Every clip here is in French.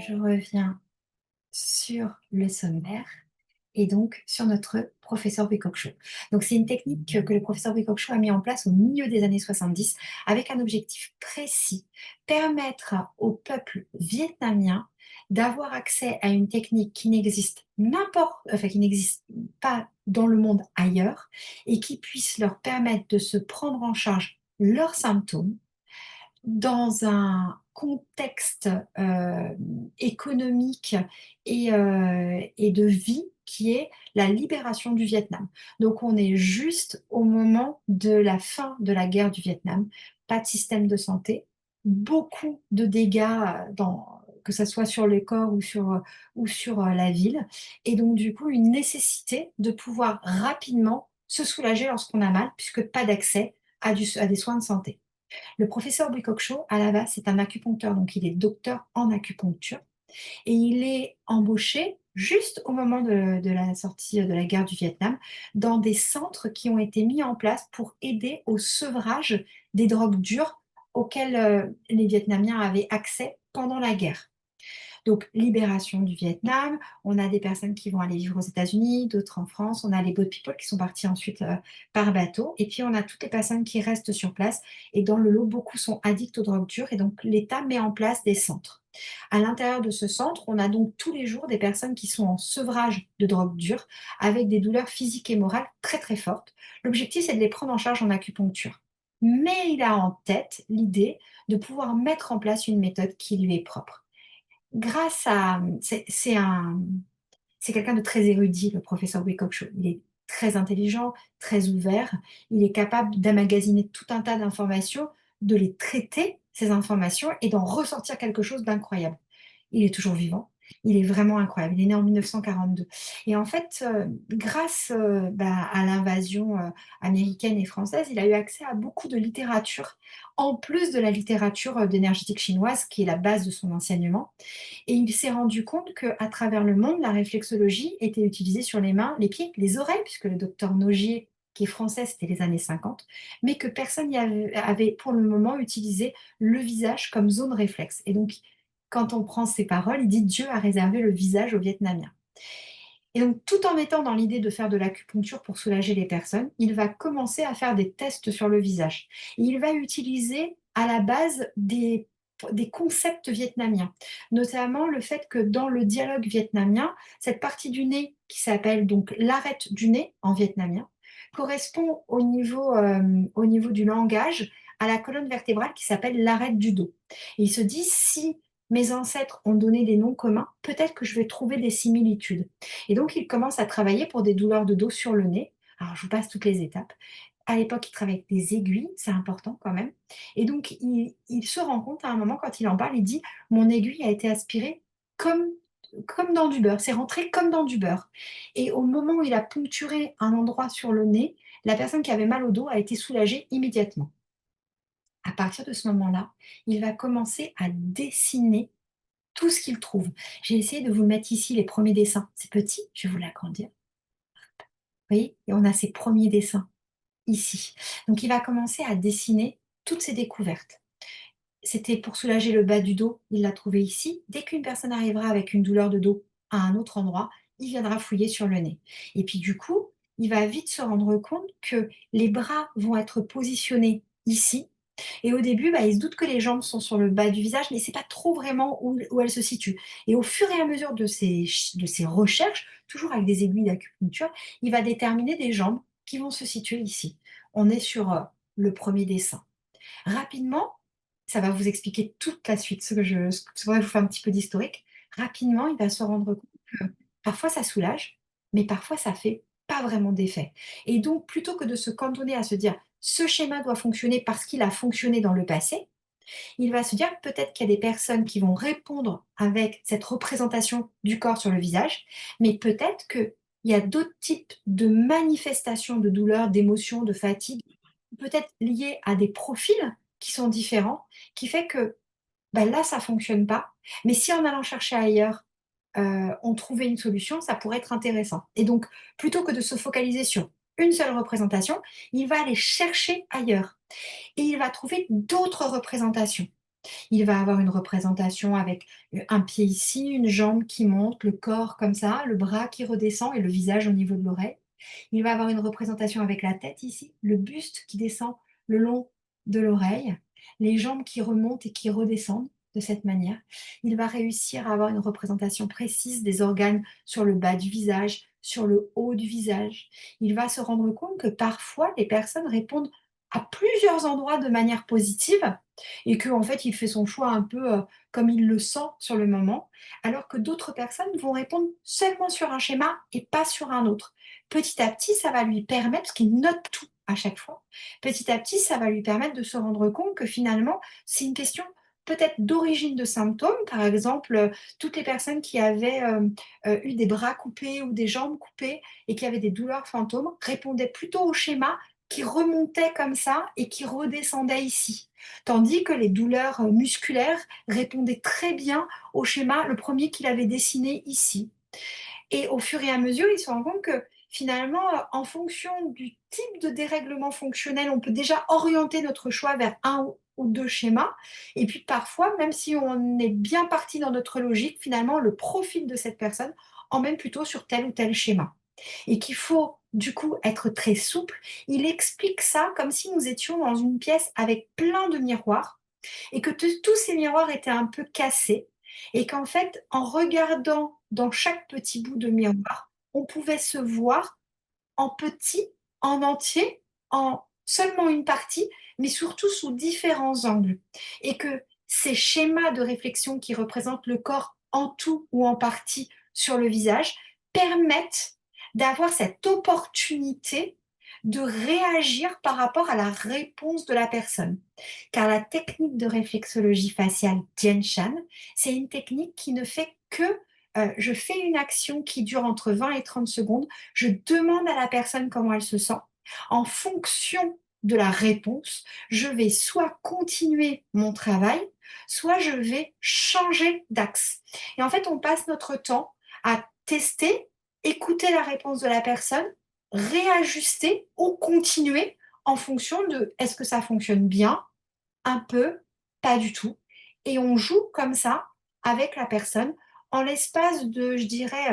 Je reviens sur le sommaire et donc sur notre professeur Bokok-Cho. Donc c'est une technique que le professeur Bokok-Cho a mis en place au milieu des années 70 avec un objectif précis, permettre au peuple vietnamien d'avoir accès à une technique qui n'existe qui n'existe pas dans le monde ailleurs et qui puisse leur permettre de se prendre en charge leurs symptômes dans un contexte, économique et de vie qui est la libération du Vietnam. Donc on est juste au moment de la fin de la guerre du Vietnam. Pas de système de santé, beaucoup de dégâts, que ça soit sur le corps ou sur la ville et donc du coup une nécessité de pouvoir rapidement se soulager lorsqu'on a mal puisque pas d'accès à des soins de santé. Le professeur Bokok-Cho, à la base, c'est un acupuncteur, donc il est docteur en acupuncture et il est embauché juste au moment de la sortie de la guerre du Vietnam dans des centres qui ont été mis en place pour aider au sevrage des drogues dures auxquelles les Vietnamiens avaient accès pendant la guerre. Donc, libération du Vietnam, on a des personnes qui vont aller vivre aux États-Unis, d'autres en France, on a les boat people qui sont partis ensuite par bateau, et puis on a toutes les personnes qui restent sur place, et dans le lot, beaucoup sont addicts aux drogues dures, et donc l'État met en place des centres. À l'intérieur de ce centre, on a donc tous les jours des personnes qui sont en sevrage de drogue dure, avec des douleurs physiques et morales très très fortes. L'objectif, c'est de les prendre en charge en acupuncture. Mais il a en tête l'idée de pouvoir mettre en place une méthode qui lui est propre. Grâce à c'est quelqu'un de très érudit, le professeur Bokok-Cho. Il est très intelligent, très ouvert. Il est capable d'emmagasiner tout un tas d'informations, de les traiter, ces informations, et d'en ressortir quelque chose d'incroyable. Il est toujours vivant. Il est vraiment incroyable. Il est né en 1942 et en fait, grâce, à l'invasion, américaine et française, il a eu accès à beaucoup de littérature, en plus de la littérature, d'énergétique chinoise qui est la base de son enseignement et il s'est rendu compte qu'à travers le monde, la réflexologie était utilisée sur les mains, les pieds, les oreilles, puisque le docteur Nogier, qui est français, c'était les années 50, mais que personne n'y avait pour le moment utilisé le visage comme zone réflexe. Et donc, quand on prend ces paroles, il dit Dieu a réservé le visage aux Vietnamiens. Et donc, tout en étant dans l'idée de faire de l'acupuncture pour soulager les personnes, il va commencer à faire des tests sur le visage. Et il va utiliser à la base des concepts vietnamiens, notamment le fait que dans le dialogue vietnamien, cette partie du nez qui s'appelle donc l'arête du nez en vietnamien, correspond au niveau du langage à la colonne vertébrale qui s'appelle l'arête du dos. Et il se dit, si mes ancêtres ont donné des noms communs, peut-être que je vais trouver des similitudes. Et donc, il commence à travailler pour des douleurs de dos sur le nez. Alors, je vous passe toutes les étapes. À l'époque, il travaille avec des aiguilles, c'est important quand même. Et donc, il se rend compte à un moment, quand il en parle, il dit: «Mon aiguille a été aspirée comme, comme dans du beurre, c'est rentré comme dans du beurre». Et au moment où il a poncturé un endroit sur le nez, la personne qui avait mal au dos a été soulagée immédiatement. À partir de ce moment-là, il va commencer à dessiner tout ce qu'il trouve. J'ai essayé de vous mettre ici les premiers dessins. C'est petit, je vais vous l'agrandir. Vous voyez? Et on a ses premiers dessins ici. Donc il va commencer à dessiner toutes ses découvertes. C'était pour soulager le bas du dos, il l'a trouvé ici. Dès qu'une personne arrivera avec une douleur de dos à un autre endroit, il viendra fouiller sur le nez. Et puis du coup, il va vite se rendre compte que les bras vont être positionnés ici. Et au début, il se doute que les jambes sont sur le bas du visage, mais il ne sait pas trop vraiment où elles se situent. Et au fur et à mesure de ses recherches, toujours avec des aiguilles d'acupuncture, il va déterminer des jambes qui vont se situer ici. On est sur le premier dessin. Rapidement, ça va vous expliquer toute la suite, c'est pour ça que je vous fais un petit peu d'historique. Rapidement, il va se rendre compte que parfois ça soulage, mais parfois ça fait pas vraiment d'effet. Et donc, plutôt que de se cantonner à se dire: «Ce schéma doit fonctionner parce qu'il a fonctionné dans le passé», il va se dire: «Peut-être qu'il y a des personnes qui vont répondre avec cette représentation du corps sur le visage, mais peut-être qu'il y a d'autres types de manifestations de douleur, d'émotion, de fatigue peut-être lié à des profils qui sont différents, qui fait que, là, ça fonctionne pas, mais si en allant chercher ailleurs, on trouvait une solution, ça pourrait être intéressant et donc plutôt que de se focaliser sur une seule représentation, il va aller chercher ailleurs et il va trouver d'autres représentations. Il va avoir une représentation avec, un pied ici, une jambe qui monte, le corps comme ça, le bras qui redescend et le visage au niveau de l'oreille. Il va avoir une représentation avec la tête ici, le buste qui descend le long de l'oreille, les jambes qui remontent et qui redescendent de cette manière. Il va réussir à avoir une représentation précise des organes sur le bas du visage, sur le haut du visage. Il va se rendre compte que parfois les personnes répondent à plusieurs endroits de manière positive et qu'en fait il fait son choix un peu, comme il le sent sur le moment, alors que d'autres personnes vont répondre seulement sur un schéma et pas sur un autre. Petit à petit, ça va lui permettre, parce qu'il note tout à chaque fois, petit à petit, ça va lui permettre de se rendre compte que finalement, c'est une question peut-être d'origine de symptômes. Par exemple, toutes les personnes qui avaient eu des bras coupés ou des jambes coupées et qui avaient des douleurs fantômes répondaient plutôt au schéma qui remontait comme ça et qui redescendait ici. Tandis que les douleurs musculaires répondaient très bien au schéma, le premier qu'il avait dessiné ici. Et au fur et à mesure, il se rend compte que finalement, en fonction du type de dérèglement fonctionnel, on peut déjà orienter notre choix vers un ou 2 schémas. Et puis parfois, même si on est bien parti dans notre logique, finalement, le profil de cette personne emmène plutôt sur tel ou tel schéma. Et qu'il faut du coup être très souple. Il explique ça comme si nous étions dans une pièce avec plein de miroirs et que tous ces miroirs étaient un peu cassés et qu'en fait, en regardant dans chaque petit bout de miroir, on pouvait se voir en petit, en entier, en seulement une partie, mais surtout sous différents angles. Et que ces schémas de réflexion qui représentent le corps en tout ou en partie sur le visage permettent d'avoir cette opportunité de réagir par rapport à la réponse de la personne. Car la technique de réflexologie faciale Tien Shan, c'est une technique qui ne fait que je fais une action qui dure entre 20 et 30 secondes, je demande à la personne comment elle se sent. En fonction de la réponse, je vais soit continuer mon travail, soit je vais changer d'axe. Et en fait, on passe notre temps à tester, écouter la réponse de la personne, réajuster ou continuer en fonction de est-ce que ça fonctionne bien, un peu, pas du tout. Et on joue comme ça avec la personne en l'espace de, je dirais,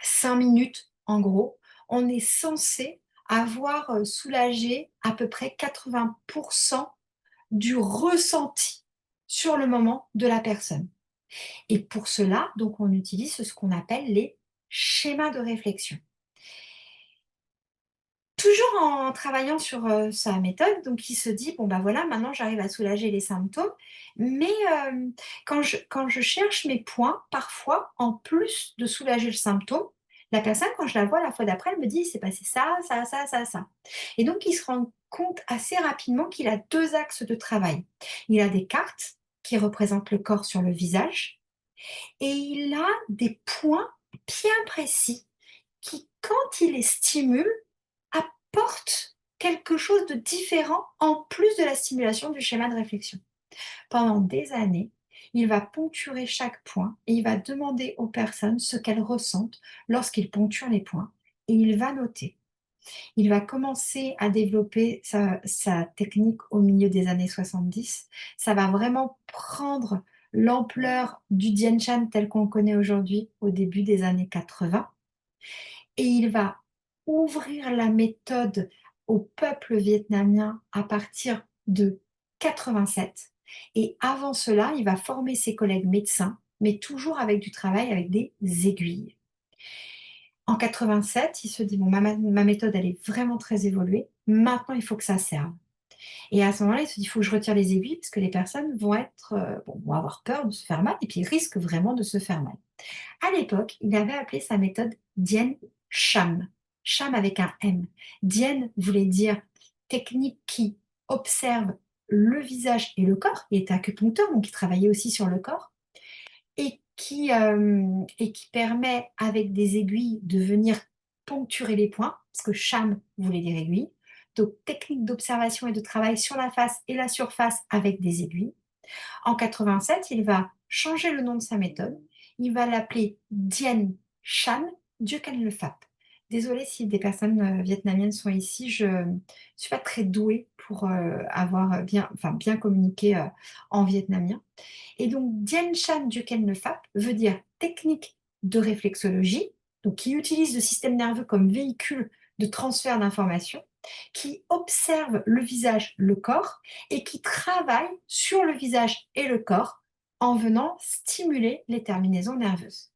5 minutes en gros. On est censé avoir, soulagé à peu près 80 du ressenti sur le moment de la personne. Et pour cela, donc on utilise ce qu'on appelle les schémas de réflexion. Toujours en travaillant sur, sa méthode, donc il se dit: «Bon, bah, voilà, maintenant j'arrive à soulager les symptômes, mais quand je cherche mes points, parfois, en plus de soulager le symptôme, la personne, quand je la vois la fois d'après, elle me dit: "Il s'est passé ça, ça, ça, ça, ça"». Et donc il se rend compte assez rapidement qu'il a 2 axes de travail. Il a des cartes qui représentent le corps sur le visage et il a des points bien précis qui, quand il les stimule, apporte quelque chose de différent en plus de la stimulation du schéma de réflexion. Pendant des années, il va poncturer chaque point et il va demander aux personnes ce qu'elles ressentent lorsqu'il poncture les points et il va noter. Il va commencer à développer sa technique au milieu des années 70. Ça va vraiment prendre l'ampleur du Dien Shan tel qu'on le connaît aujourd'hui au début des années 80 et il va ouvrir la méthode au peuple vietnamien à partir de 87 et avant cela, il va former ses collègues médecins, mais toujours avec du travail avec des aiguilles. En 87, il se dit: «Bon, ma méthode, elle est vraiment très évoluée. Maintenant, il faut que ça serve». Et à ce moment-là, il se dit: «Il faut que je retire les aiguilles parce que les personnes vont être, bon, vont avoir peur de se faire mal et puis ils risquent vraiment de se faire mal». À l'époque, il avait appelé sa méthode Dien Sham, Sham avec un M. Dien voulait dire technique qui observe le visage et le corps. Il était acupuncteur, donc il travaillait aussi sur le corps et qui permet avec des aiguilles de venir poncturer les points, parce que Sham voulait dire aiguille. Donc technique d'observation et de travail sur la face et la surface avec des aiguilles. En 87, il va changer le nom de sa méthode. Il va l'appeler Dien Shan, Dieu Can Le Fap. Désolée si des personnes vietnamiennes sont ici, je ne suis pas très douée pour, avoir, bien communiqué, en vietnamien. Et donc Dien Shan Duken Le Fap veut dire technique de réflexologie, donc qui utilise le système nerveux comme véhicule de transfert d'informations, qui observe le visage, le corps et qui travaille sur le visage et le corps en venant stimuler les terminaisons nerveuses.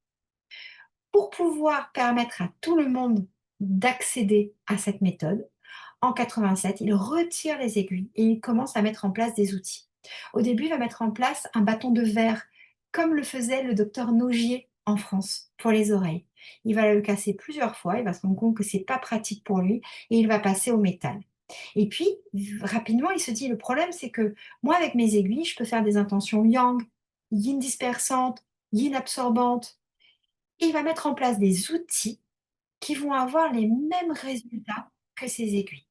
Pour pouvoir permettre à tout le monde d'accéder à cette méthode, en 87, il retire les aiguilles et il commence à mettre en place des outils. Au début, il va mettre en place un bâton de verre, comme le faisait le docteur Nogier en France pour les oreilles. Il va le casser plusieurs fois, il va se rendre compte que c'est pas pratique pour lui et il va passer au métal. Et puis, rapidement, il se dit, le problème, c'est que moi, avec mes aiguilles, je peux faire des intentions yang, yin dispersantes, yin absorbantes, et il va mettre en place des outils qui vont avoir les mêmes résultats que ces aiguilles.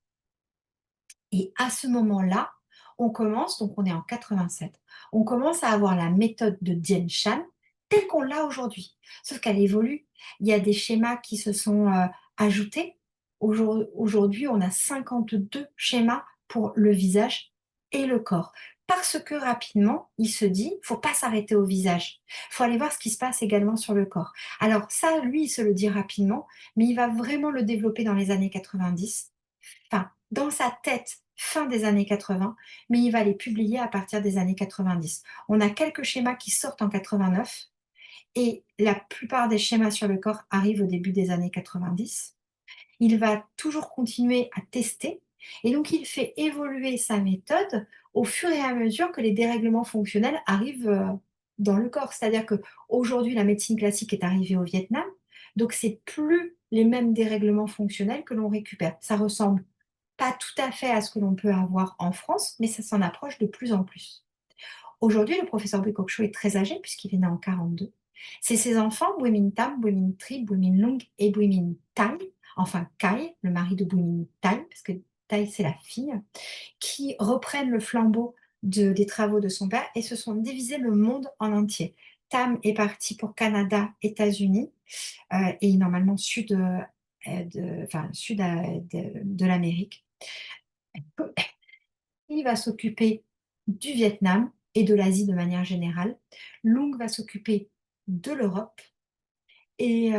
Et à ce moment-là, on commence, donc on est en 87, on commence à avoir la méthode de Dien Shan telle qu'on l'a aujourd'hui. Sauf qu'elle évolue. Il y a des schémas qui se sont ajoutés. Aujourd'hui, on a 52 schémas pour le visage et le corps. Parce que rapidement, il se dit, il ne faut pas s'arrêter au visage. Il faut aller voir ce qui se passe également sur le corps. Alors ça, lui, il se le dit rapidement, mais il va vraiment le développer dans les années 90, enfin, dans sa tête, fin des années 80, mais il va les publier à partir des années 90. On a quelques schémas qui sortent en 89 et la plupart des schémas sur le corps arrivent au début des années 90. Il va toujours continuer à tester et donc il fait évoluer sa méthode au fur et à mesure que les dérèglements fonctionnels arrivent, dans le corps. C'est-à-dire qu'aujourd'hui, la médecine classique est arrivée au Vietnam, donc c'est plus les mêmes dérèglements fonctionnels que l'on récupère. Ça ressemble pas tout à fait à ce que l'on peut avoir en France, mais ça s'en approche de plus en plus. Aujourd'hui, le professeur Buikok est très âgé puisqu'il est né en 42. C'est ses enfants, Bui Minh Tam, Bui Minh Tri, Bui Minh Lung et Bui Minh Tai, enfin Kai, le mari de Bui Minh Tai, parce que Tai c'est la fille, qui reprennent le flambeau des travaux de son père et se sont divisés le monde en entier. Tam est parti pour Canada, États-Unis et normalement sud, sud de l'Amérique. Il va s'occuper du Vietnam et de l'Asie de manière générale. Lung va s'occuper de l'Europe et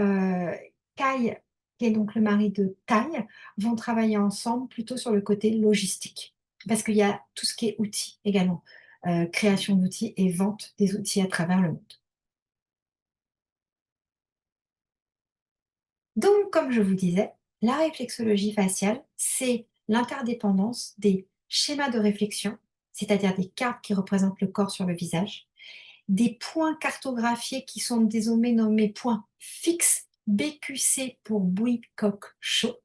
Kai, qui est donc le mari de Tai, vont travailler ensemble plutôt sur le côté logistique. Parce qu'il y a tout ce qui est outils également, création d'outils et vente des outils à travers le monde. Donc, comme je vous disais, la réflexologie faciale, c'est l'interdépendance des schémas de réflexion, c'est-à-dire des cartes qui représentent le corps sur le visage, des points cartographiés qui sont désormais nommés points fixes, BQC pour Buikok Cho,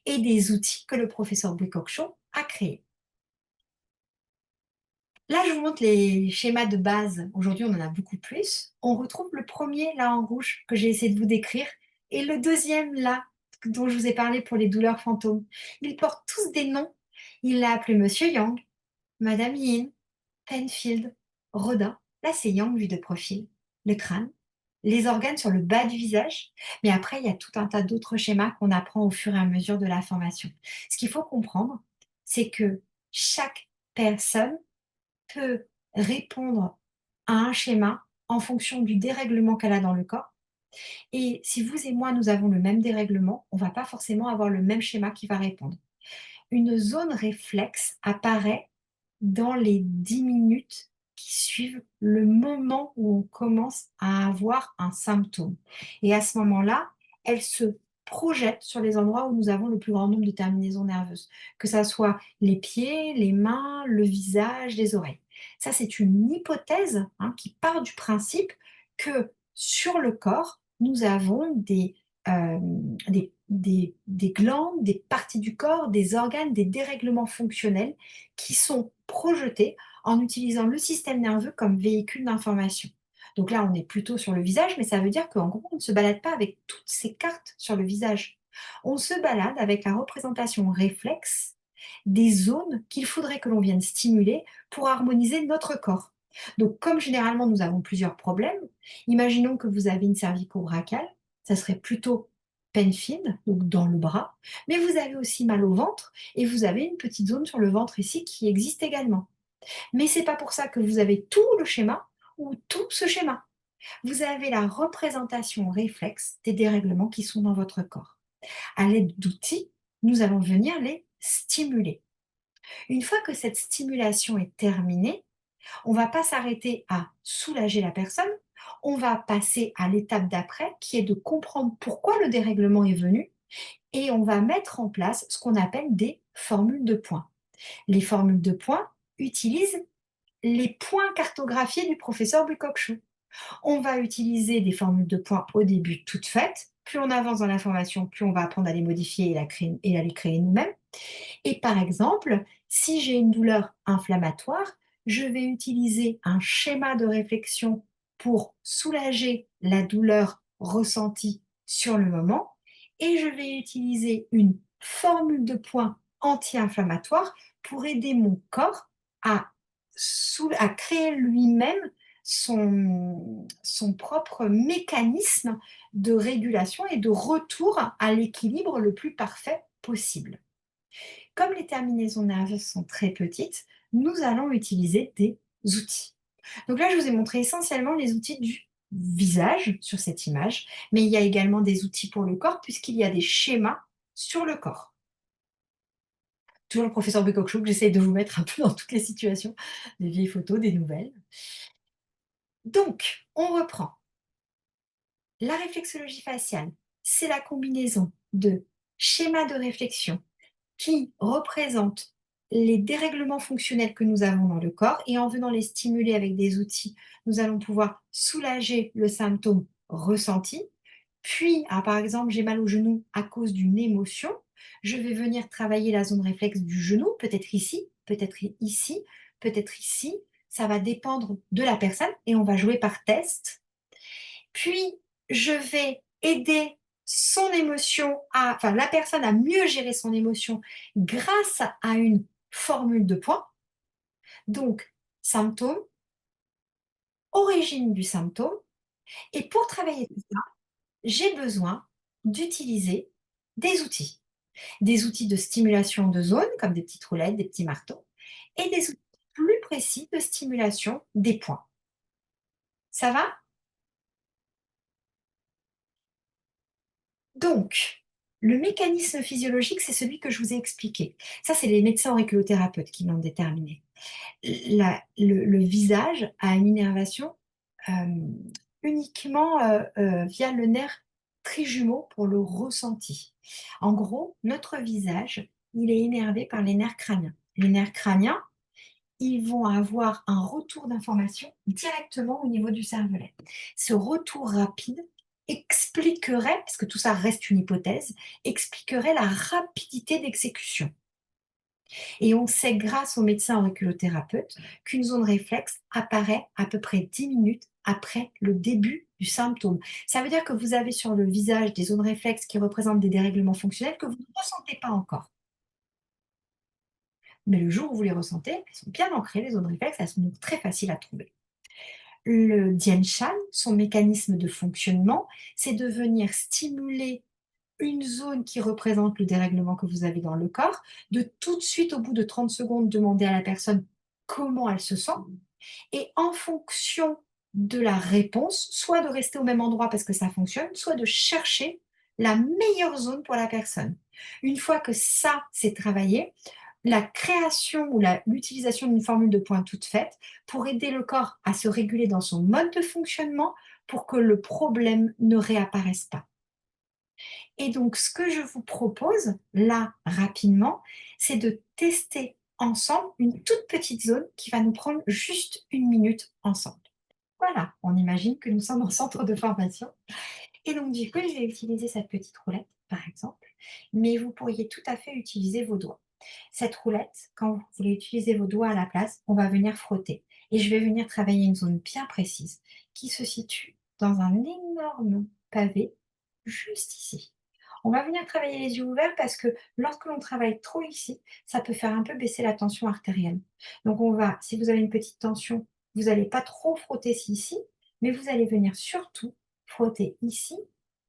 et des outils que le professeur Buikok Cho a créés. Là, je vous montre les schémas de base. Aujourd'hui, on en a beaucoup plus. On retrouve le premier là en rouge que j'ai essayé de vous décrire et le deuxième là dont je vous ai parlé pour les douleurs fantômes. Ils portent tous des noms. Il l'a appelé Monsieur Yang, Madame Yin, Penfield, Rodin. Là, c'est Yang vu de profil. Le crâne, les organes sur le bas du visage. Mais après, il y a tout un tas d'autres schémas qu'on apprend au fur et à mesure de la formation. Ce qu'il faut comprendre, c'est que chaque personne peut répondre à un schéma en fonction du dérèglement qu'elle a dans le corps. Et si vous et moi, nous avons le même dérèglement, on ne va pas forcément avoir le même schéma qui va répondre. Une zone réflexe apparaît dans les 10 minutes qui suivent le moment où on commence à avoir un symptôme. Et à ce moment-là, elle se projette sur les endroits où nous avons le plus grand nombre de terminaisons nerveuses, que ça soit les pieds, les mains, le visage, les oreilles. Ça, c'est une hypothèse qui part du principe que sur le corps, nous avons euh, des glandes, des parties du corps, des organes, des dérèglements fonctionnels qui sont projetés en utilisant le système nerveux comme véhicule d'information. Donc là, on est plutôt sur le visage, mais ça veut dire qu'en gros, on ne se balade pas avec toutes ces cartes sur le visage. On se balade avec la représentation réflexe des zones qu'il faudrait que l'on vienne stimuler pour harmoniser notre corps. Donc, comme généralement nous avons plusieurs problèmes, imaginons que vous avez une cervico-brachiale, ça serait plutôt peine fine, donc dans le bras, mais vous avez aussi mal au ventre et vous avez une petite zone sur le ventre ici qui existe également. Mais c'est pas pour ça que vous avez tout le schéma ou tout ce schéma. Vous avez la représentation réflexe des dérèglements qui sont dans votre corps. À l'aide d'outils, nous allons venir les stimuler. Une fois que cette stimulation est terminée, on ne va pas s'arrêter à soulager la personne, on va passer à l'étape d'après qui est de comprendre pourquoi le dérèglement est venu et on va mettre en place ce qu'on appelle des formules de points. Les formules de points utilisent les points cartographiés du professeur Bucock-Chou. On va utiliser des formules de points au début toutes faites. Plus on avance dans la formation, plus on va apprendre à les modifier et à les créer nous-mêmes. Et par exemple, si j'ai une douleur inflammatoire, je vais utiliser un schéma de réflexion pour soulager la douleur ressentie sur le moment et je vais utiliser une formule de points anti-inflammatoire pour aider mon corps à, à créer lui-même son propre mécanisme de régulation et de retour à l'équilibre le plus parfait possible. Comme les terminaisons nerveuses sont très petites, nous allons utiliser des outils. Donc là, je vous ai montré essentiellement les outils du visage sur cette image, mais il y a également des outils pour le corps puisqu'il y a des schémas sur le corps. Toujours le professeur Becoq-Chou que j'essaye de vous mettre un peu dans toutes les situations, des vieilles photos, des nouvelles. Donc, on reprend. La réflexologie faciale, c'est la combinaison de schémas de réflexion qui représentent les dérèglements fonctionnels que nous avons dans le corps et en venant les stimuler avec des outils, nous allons pouvoir soulager le symptôme ressenti. Puis, par exemple, j'ai mal au genou à cause d'une émotion, je vais venir travailler la zone réflexe du genou, peut-être ici, peut-être ici, peut-être ici. Ça va dépendre de la personne et on va jouer par test. Puis, je vais aider son émotion enfin, la personne à mieux gérer son émotion grâce à une formule de points. Donc, symptôme, origine du symptôme. Et pour travailler tout ça, j'ai besoin d'utiliser des outils. Des outils de stimulation de zone, comme des petites roulettes, des petits marteaux, et des outils plus précis de stimulation des points. Ça va? Donc, le mécanisme physiologique, c'est celui que je vous ai expliqué. Ça, c'est les médecins auriculothérapeutes qui l'ont déterminé. Le visage a une innervation uniquement via le nerf trijumeau pour le ressenti. En gros, notre visage, il est énervé par les nerfs crâniens. Les nerfs crâniens, ils vont avoir un retour d'information directement au niveau du cervelet. Ce retour rapide expliquerait, parce que tout ça reste une hypothèse, expliquerait la rapidité d'exécution. Et on sait grâce aux médecins auriculothérapeutes qu'une zone réflexe apparaît à peu près 10 minutes après le début du symptôme. Ça veut dire que vous avez sur le visage des zones réflexes qui représentent des dérèglements fonctionnels que vous ne ressentez pas encore. Mais le jour où vous les ressentez, elles sont bien ancrées, les zones réflexes, elles sont donc très faciles à trouver. Le Dian Shan, son mécanisme de fonctionnement, c'est de venir stimuler une zone qui représente le dérèglement que vous avez dans le corps, de tout de suite, au bout de 30 secondes, demander à la personne comment elle se sent et en fonction de la réponse, soit de rester au même endroit parce que ça fonctionne, soit de chercher la meilleure zone pour la personne. Une fois que ça, c'est travaillé, la création ou l'utilisation d'une formule de points toute faite pour aider le corps à se réguler dans son mode de fonctionnement pour que le problème ne réapparaisse pas. Et donc, ce que je vous propose, là, rapidement, c'est de tester ensemble une toute petite zone qui va nous prendre juste 1 minute ensemble. Voilà, on imagine que nous sommes en centre de formation. Et donc, du coup, je vais utiliser cette petite roulette, par exemple, mais vous pourriez tout à fait utiliser vos doigts. Cette roulette, quand vous voulez utiliser vos doigts à la place, on va venir frotter. Et je vais venir travailler une zone bien précise qui se situe dans un énorme pavé juste ici. On va venir travailler les yeux ouverts parce que lorsque l'on travaille trop ici, ça peut faire un peu baisser la tension artérielle. Donc on va, si vous avez une petite tension, vous n'allez pas trop frotter ici, mais vous allez venir surtout frotter ici,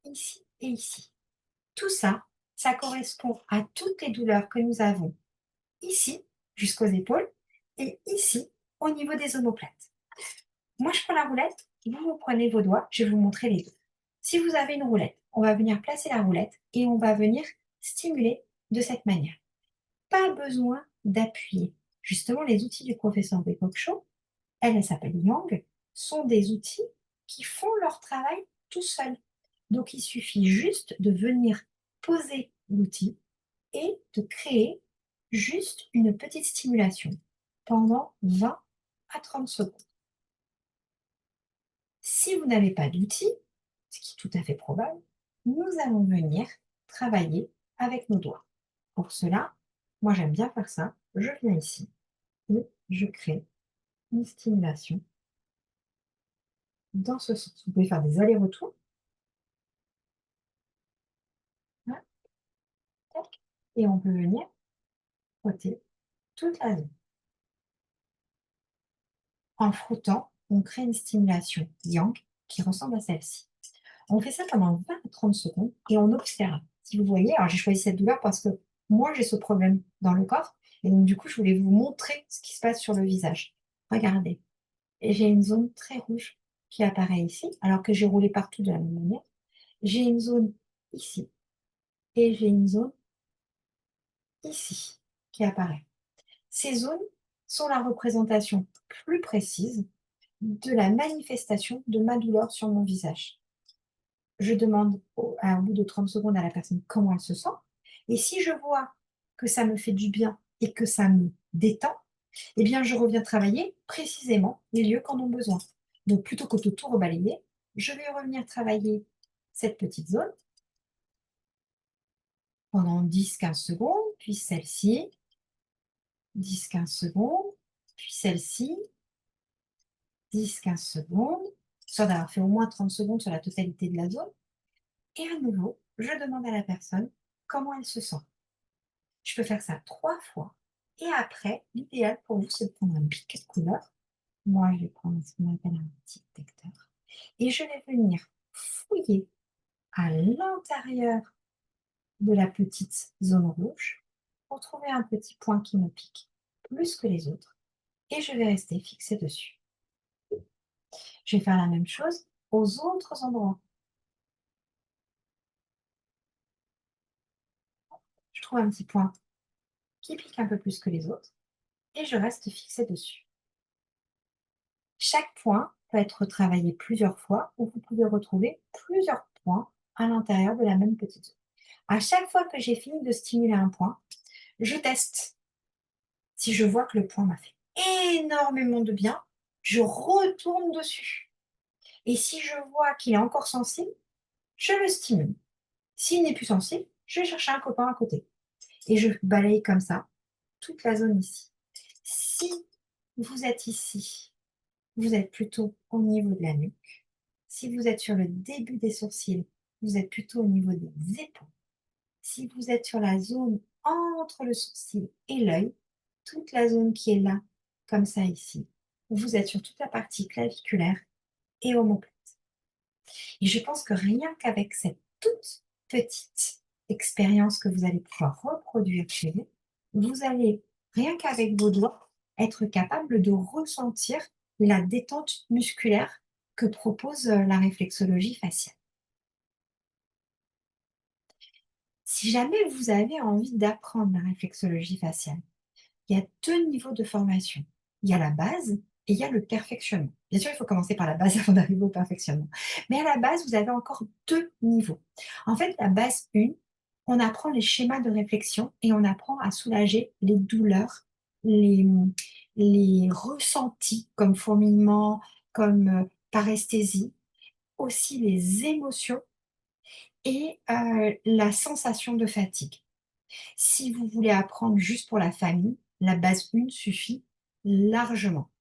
ici et ici. Tout ça, ça correspond à toutes les douleurs que nous avons ici, jusqu'aux épaules, et ici, au niveau des omoplates. Moi, je prends la roulette, vous prenez vos doigts, je vais vous montrer les deux. Si vous avez une roulette, on va venir placer la roulette et on va venir stimuler de cette manière. Pas besoin d'appuyer. Justement, les outils du professeur Wei-Kok Chou, elle s'appelle Yang, sont des outils qui font leur travail tout seuls. Donc, il suffit juste de venir poser l'outil et de créer juste une petite stimulation pendant 20 à 30 secondes. Si vous n'avez pas d'outil, ce qui est tout à fait probable, nous allons venir travailler avec nos doigts. Pour cela, moi j'aime bien faire ça. Je viens ici et je crée une stimulation dans ce sens. Vous pouvez faire des allers-retours. Hein, tac, et on peut venir frotter toute la zone. En frottant, on crée une stimulation yang qui ressemble à celle-ci. On fait ça pendant 20 à 30 secondes et on observe. Si vous voyez, alors j'ai choisi cette douleur parce que moi j'ai ce problème dans le corps et donc du coup je voulais vous montrer ce qui se passe sur le visage. Regardez, et j'ai une zone très rouge qui apparaît ici alors que j'ai roulé partout de la même manière. J'ai une zone ici et j'ai une zone ici qui apparaît. Ces zones sont la représentation plus précise de la manifestation de ma douleur sur mon visage. Je demande au bout de 30 secondes à la personne comment elle se sent. Et si je vois que ça me fait du bien et que ça me détend, eh bien, je reviens travailler précisément les lieux qu'en ont besoin. Donc, plutôt que de tout rebalayer, je vais revenir travailler cette petite zone pendant 10-15 secondes, puis celle-ci, 10-15 secondes, puis celle-ci, 10-15 secondes, soit d'avoir fait au moins 30 secondes sur la totalité de la zone. Et à nouveau, je demande à la personne comment elle se sent. Je peux faire ça 3 fois. Et après, l'idéal pour vous, c'est de prendre un bic de couleur. Moi, je vais prendre ce qu'on appelle un petit détecteur. Et je vais venir fouiller à l'intérieur de la petite zone rouge pour trouver un petit point qui me pique plus que les autres. Et je vais rester fixée dessus. Je vais faire la même chose aux autres endroits. Je trouve un petit point qui pique un peu plus que les autres et je reste fixée dessus. Chaque point peut être travaillé plusieurs fois ou vous pouvez retrouver plusieurs points à l'intérieur de la même petite zone. À chaque fois que j'ai fini de stimuler un point, je teste. Si je vois que le point m'a fait énormément de bien, je retourne dessus. Et si je vois qu'il est encore sensible, je le stimule. S'il n'est plus sensible, je vais chercher un copain à côté. Et je balaye comme ça toute la zone ici. Si vous êtes ici, vous êtes plutôt au niveau de la nuque. Si vous êtes sur le début des sourcils, vous êtes plutôt au niveau des épaules. Si vous êtes sur la zone entre le sourcil et l'œil, toute la zone qui est là, comme ça ici, vous êtes sur toute la partie claviculaire et omoplate. Et je pense que rien qu'avec cette toute petite expérience que vous allez pouvoir reproduire chez vous, vous allez, rien qu'avec vos doigts, être capable de ressentir la détente musculaire que propose la réflexologie faciale. Si jamais vous avez envie d'apprendre la réflexologie faciale, il y a 2 niveaux de formation. Il y a la base et il y a le perfectionnement. Bien sûr, il faut commencer par la base avant d'arriver au perfectionnement. Mais à la base, vous avez encore 2 niveaux. En fait, la base 1, on apprend les schémas de réflexion et on apprend à soulager les douleurs, les, les ressentis comme fourmillement, comme paresthésie, aussi les émotions et la sensation de fatigue. Si vous voulez apprendre juste pour la famille, la base 1 suffit largement.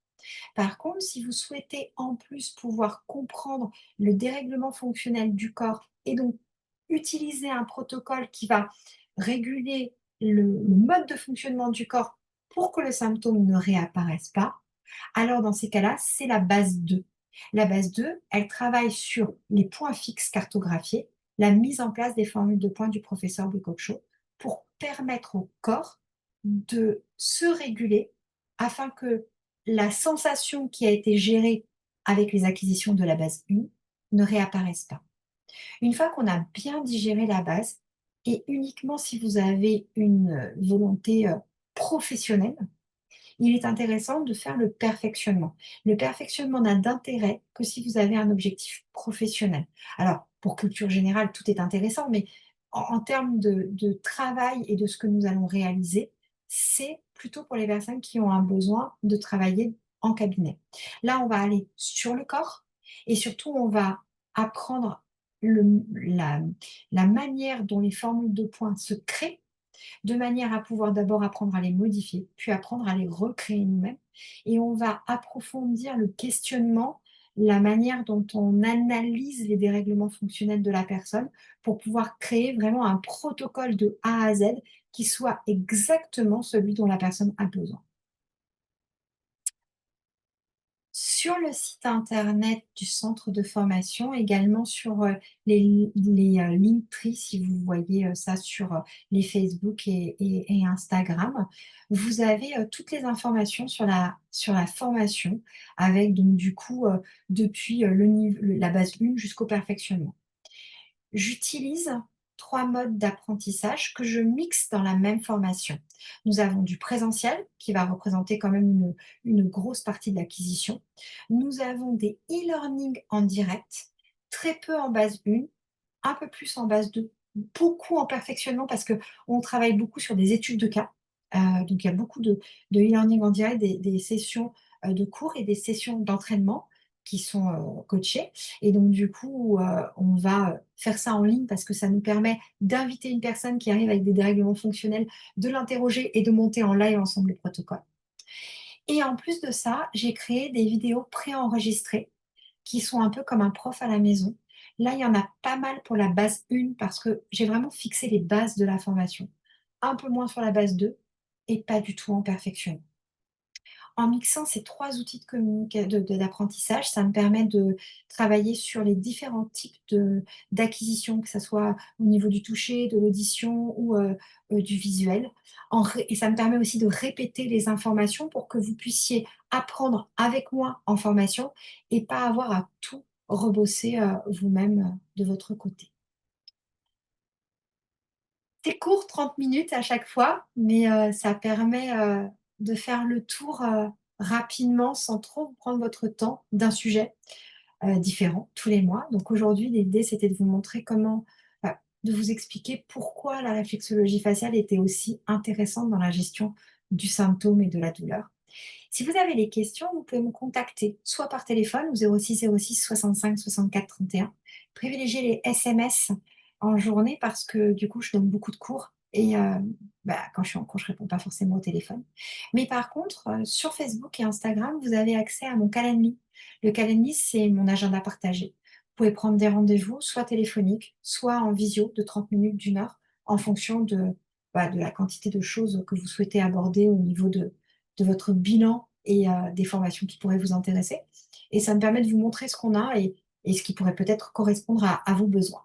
Par contre, si vous souhaitez en plus pouvoir comprendre le dérèglement fonctionnel du corps et donc utiliser un protocole qui va réguler le mode de fonctionnement du corps pour que le symptôme ne réapparaisse pas, alors dans ces cas-là, c'est la base 2. La base 2, elle travaille sur les points fixes cartographiés la mise en place des formules de points du professeur Bukosho pour permettre au corps de se réguler afin que la sensation qui a été gérée avec les acquisitions de la base 1 ne réapparaisse pas. Une fois qu'on a bien digéré la base et uniquement si vous avez une, volonté, professionnelle, il est intéressant de faire le perfectionnement. Le perfectionnement n'a d'intérêt que si vous avez un objectif professionnel. Alors, pour culture générale, tout est intéressant, mais en termes de travail et de ce que nous allons réaliser, c'est plutôt pour les personnes qui ont un besoin de travailler en cabinet. Là, on va aller sur le corps et surtout, on va apprendre la manière dont les formules de points se créent de manière à pouvoir d'abord apprendre à les modifier, puis apprendre à les recréer nous-mêmes. Et on va approfondir le questionnement, la manière dont on analyse les dérèglements fonctionnels de la personne pour pouvoir créer vraiment un protocole de A à Z qui soit exactement celui dont la personne a besoin. Sur le site internet du centre de formation, également sur, Linktree, si vous voyez, ça sur, les Facebook et Instagram. Vous avez, toutes les informations sur la formation avec donc du coup, depuis, la base 1 jusqu'au perfectionnement. J'utilise 3 modes d'apprentissage que je mixe dans la même formation. Nous avons du présentiel qui va représenter quand même une grosse partie de l'acquisition. Nous avons des e-learning en direct, très peu en base 1, un peu plus en base 2, beaucoup en perfectionnement parce qu'on travaille beaucoup sur des études de cas. Donc il y a beaucoup de e-learning en direct, des sessions, de cours et des sessions d'entraînement qui sont, coachées et donc du coup, on va, faire ça en ligne parce que ça nous permet d'inviter une personne qui arrive avec des dérèglements fonctionnels, de l'interroger et de monter en live ensemble le protocole. Et en plus de ça, j'ai créé des vidéos préenregistrées qui sont un peu comme un prof à la maison. Là, il y en a pas mal pour la base 1 parce que j'ai vraiment fixé les bases de la formation. Un peu moins sur la base 2 et pas du tout en perfection. En mixant ces 3 outils de communica de d'apprentissage, ça me permet de travailler sur les différents types d'acquisition, que ça soit au niveau du toucher, de l'audition ou, du visuel. Et ça me permet aussi de répéter les informations pour que vous puissiez apprendre avec moi en formation et pas avoir à tout rebosser, vous-même, de votre côté. C'est court, 30 minutes à chaque fois, mais ça permet, de faire le tour, rapidement sans trop vous prendre votre temps d'un sujet, différent tous les mois. Donc aujourd'hui, l'idée, c'était de vous montrer comment de vous expliquer pourquoi la réflexologie faciale était aussi intéressante dans la gestion du symptôme et de la douleur. Si vous avez des questions, vous pouvez me contacter soit par téléphone au 06 65 64 31. Privilégiez les SMS en journée parce que du coup, je donne beaucoup de cours et quand je suis en cours, je réponds pas forcément au téléphone. Mais par contre, sur Facebook et Instagram, vous avez accès à mon Calendly. Le Calendly, c'est mon agenda partagé. Vous pouvez prendre des rendez-vous, soit téléphoniques, soit en visio de 30 minutes, d'une heure, en fonction de la quantité de choses que vous souhaitez aborder au niveau de votre bilan et des formations qui pourraient vous intéresser et ça me permet de vous montrer ce qu'on a et ce qui pourrait peut-être correspondre à vos besoins.